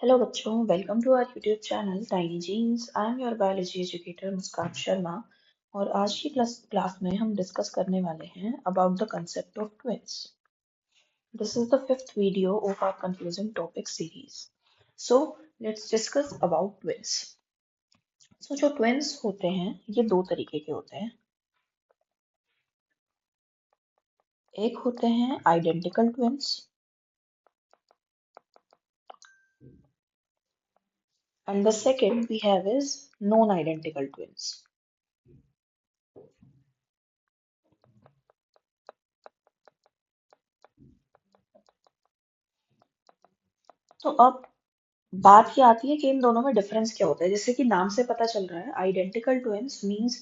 Hello बच्चों, welcome to our YouTube channel tiny genes. I am your biology educator Muskan Sharma. और आज की class में हम डिस्कस करने वाले हैं about the concept of twins. This is the fifth video of our confusing topic series. So let's discuss about twins. So जो twins होते हैं ये दो तरीके के होते हैं। एक होते हैं identical twins and the second we have is non-identical twins. तो अब बात ये आती है कि इन दोनों में डिफरेंस क्या होता है। जैसे कि नाम से पता चल रहा है, आइडेंटिकल ट्विन्स मींस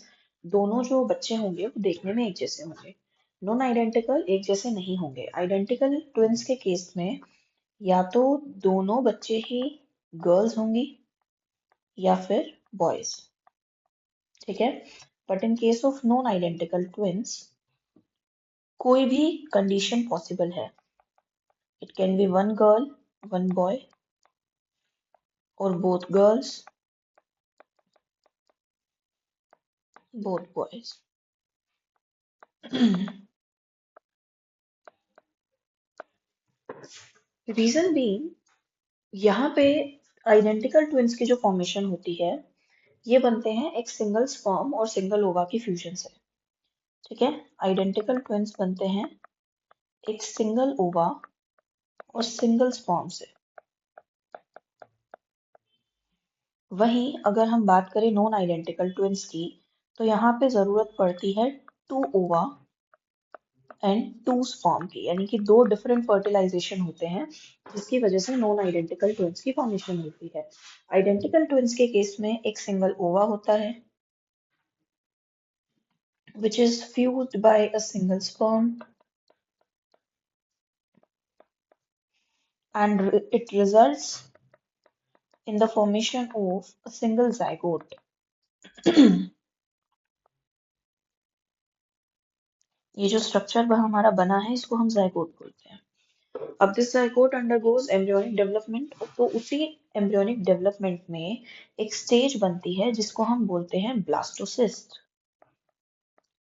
दोनों जो बच्चे होंगे वो देखने में एक जैसे होंगे। नॉन आइडेंटिकल एक जैसे नहीं होंगे। आइडेंटिकल ट्विन्स के केस में या तो दोनों बच्चे ही गर्ल्स होंगी या फिर बॉयज, ठीक है। But in case of non identical twins कोई भी कंडीशन पॉसिबल है। It can be one girl one boy और both girls both boys. Reason being, यहाँ पे आइडेंटिकल ट्विन्स की जो फॉर्मेशन होती है ये बनते हैं एक सिंगल स्पर्म और सिंगल ओवा की फ्यूजन से, ठीक है। आइडेंटिकल ट्विन्स बनते हैं एक सिंगल ओवा और सिंगल स्पर्म से। वहीं अगर हम बात करें नॉन आइडेंटिकल ट्विन्स की तो यहाँ पे जरूरत पड़ती है टू ओवा एंड टू स्पर्म की, यानी कि दो डिफरेंट फर्टिलाइजेशन होते हैं जिसकी वजह से नॉन आइडेंटिकल ट्विन्स की फॉर्मेशन होती है। आइडेंटिकल ट्विन्स के केस में एक सिंगल ओवा होता है which is fused by a single sperm and it results in the formation of a single zygote. ये जो स्ट्रक्चर हमारा बना है इसको हम जाइगोट बोलते हैं। अब this zygote undergoes embryonic development, तो उसी एम्ब्रियोनिक डेवलपमेंट में एक स्टेज बनती है जिसको हम बोलते हैं ब्लास्टोसिस्ट,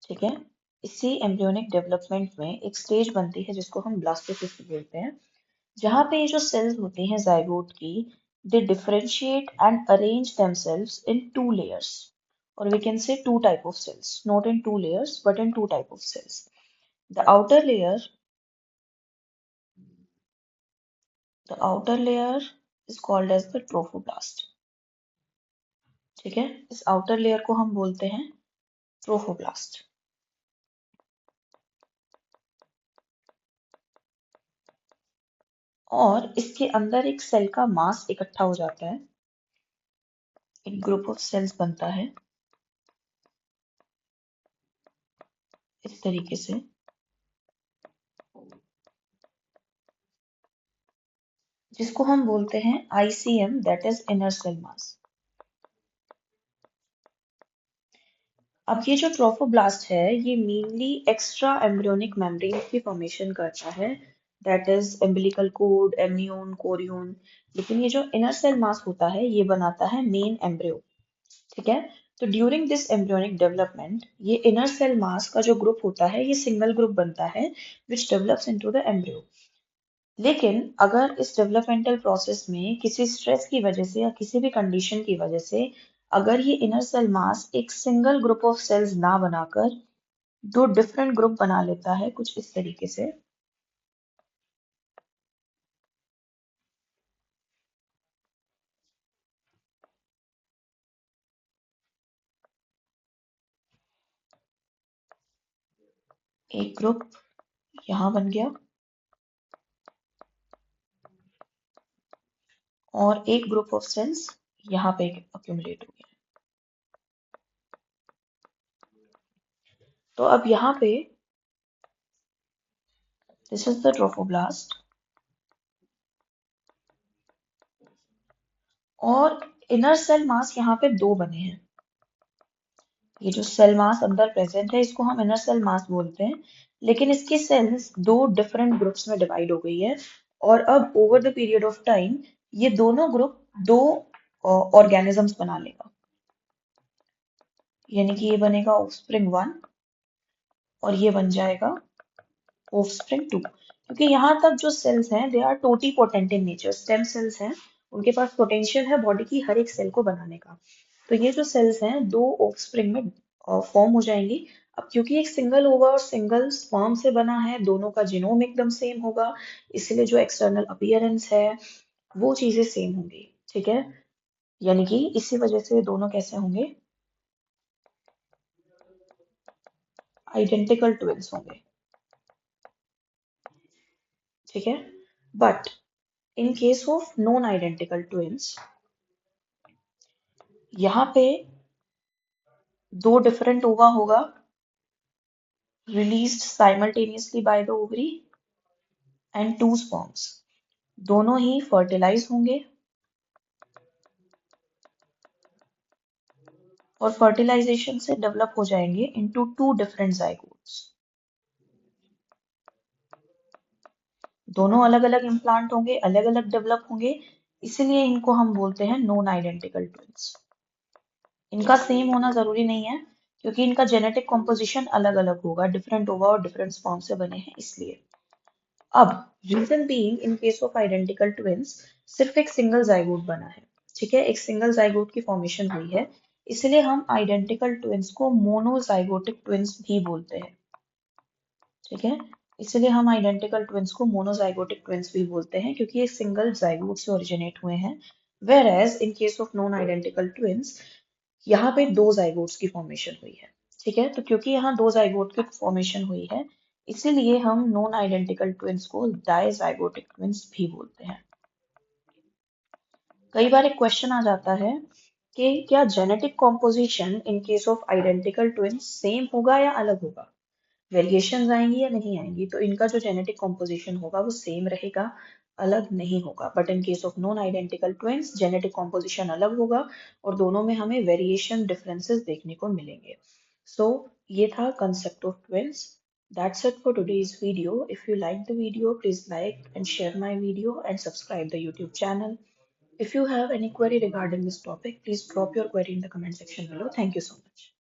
ठीक है। इसी एम्ब्रियोनिक डेवलपमेंट में एक स्टेज बनती है जिसको हम ब्लास्टोसिस्ट बोलते हैं, जहाँ पे ये जो सेल्स होती हैं जाइगोट की, they differentiate and arrange themselves in two layers, or we can say two type of cells, not in two layers but in two type of cells. The outer layer, the outer layer is called as the trophoblast, ठीक है। इस outer layer को हम बोलते हैं trophoblast। और इसके अंदर एक सेल का मास इकट्ठा हो जाता है, एक ग्रुप ऑफ सेल्स बनता है इस तरीके से, जिसको हम बोलते हैं ICM, that is inner cell mass. अब ये जो ट्रोफोब्लास्ट है ये मेनली एक्स्ट्रा एम्ब्रियोनिक मेम्ब्रेन की फॉर्मेशन करता है, that is umbilical cord, amnion, chorion. लेकिन ये जो इनर सेल मास होता है ये बनाता है मेन एम्ब्रियो, ठीक है। तो ड्यूरिंग दिस एम्ब्रियोनिक डेवलपमेंट ये इनर सेल मास का जो ग्रुप होता है ये सिंगल ग्रुप बनता है which develops into the embryo. लेकिन अगर इस डेवलपमेंटल प्रोसेस में किसी स्ट्रेस की वजह से या किसी भी कंडीशन की वजह से अगर ये इनर सेल मास एक सिंगल ग्रुप ऑफ सेल्स ना बनाकर दो डिफरेंट ग्रुप बना लेता है कुछ इस तरीके से, एक ग्रुप यहाँ बन गया और एक ग्रुप ऑफ सेल्स यहाँ पे अक्यूमुलेट हो गया। तो अब यहाँ पे दिस इज द ट्रोफोब्लास्ट और इनर सेल मास यहाँ पे दो बने हैं। ये जो सेल मास अंदर प्रेजेंट है इसको हम इनर सेल मास बोलते हैं, लेकिन इसकी सेल्स दो डिफरेंट ग्रुप्स में डिवाइड हो गई है। और अब over the period of time ये दोनों ग्रुप दो ऑर्गेनिजम्स बना लेगा, यानी कि ये बनेगा ऑफस्प्रिंग 1 और ये बन जाएगा ऑफस्प्रिंग 2। क्योंकि यहाँ तक जो सेल्स हैं they are totipotent in nature, stem cells हैं, उनके पास पोटेंशियल है बॉडी की हर एक सेल को बनाने का। तो ये जो सेल्स हैं दो ऑफस्प्रिंग में फॉर्म हो जाएंगी। अब क्योंकि एक सिंगल ओवा और सिंगल स्पर्म से बना है, दोनों का जीनोम एकदम सेम होगा, इसलिए जो एक्सटर्नल अपीयरेंस है वो चीजें सेम होंगी। ठीक है, यानी कि इसी वजह से दोनों कैसे होंगे, आइडेंटिकल ट्विंस होंगे। ठीक है, but in case of non identical twins, यहाँ पे दो डिफरेंट ओवा होगा released simultaneously by the ovary and two sperms, दोनों ही फर्टिलाइज होंगे और फर्टिलाइजेशन से डेवलप हो जाएंगे इनटू टू डिफरेंट जाइगोट्स। दोनों अलग अलग इम्प्लांट होंगे, अलग अलग डेवलप होंगे, इसीलिए इनको हम बोलते हैं नॉन आइडेंटिकल ट्विंस। इनका सेम होना जरूरी नहीं है क्योंकि इनका जेनेटिक कॉम्पोजिशन अलग अलग होगा, डिफरेंट ओवा और डिफरेंट स्पर्म से बने हैं इसलिए। अब reason being in case of identical twins सिर्फ एक सिंगल जाइगोट बना है। ठीक है, एक सिंगल जाइगोट की फॉर्मेशन हुई है, इसलिए हम आइडेंटिकल ट्विंस को मोनोजाइगोटिक ट्विंस भी बोलते हैं। ठीक है, इसलिए हम आइडेंटिकल ट्विंस को मोनोजाइगोटिक ट्विंस भी बोलते हैं क्योंकि ये सिंगल जाइगोट से ओरिजिनेट हुए हैं। Whereas in case of non identical twins यहाँ पे दो जाइगोट्स की फॉर्मेशन हुई है। ठीक है, तो क्योंकि यहाँ दो जाइगोट की फॉर्मेशन हुई है इसीलिए हम नॉन आइडेंटिकल ट्विंस को डायजाइगोटिक ट्विंस भी बोलते हैं। कई बार एक क्वेश्चन आ जाता है कि क्या genetic composition in case of identical twins same होगा या अलग होगा, वेरिएशंस आएंगी या नहीं आएंगी। तो इनका जो जेनेटिक कॉम्पोजिशन होगा वो सेम रहेगा, अलग नहीं होगा। But in case of non identical twins genetic composition अलग होगा और दोनों में हमें वेरिएशन डिफरेंसेस देखने को मिलेंगे। सो ये था concept of twins. That's it for today's video. If you like the video, please like and share my video and subscribe the YouTube channel. If you have any query regarding this topic, please drop your query in the comment section below. Thank you so much.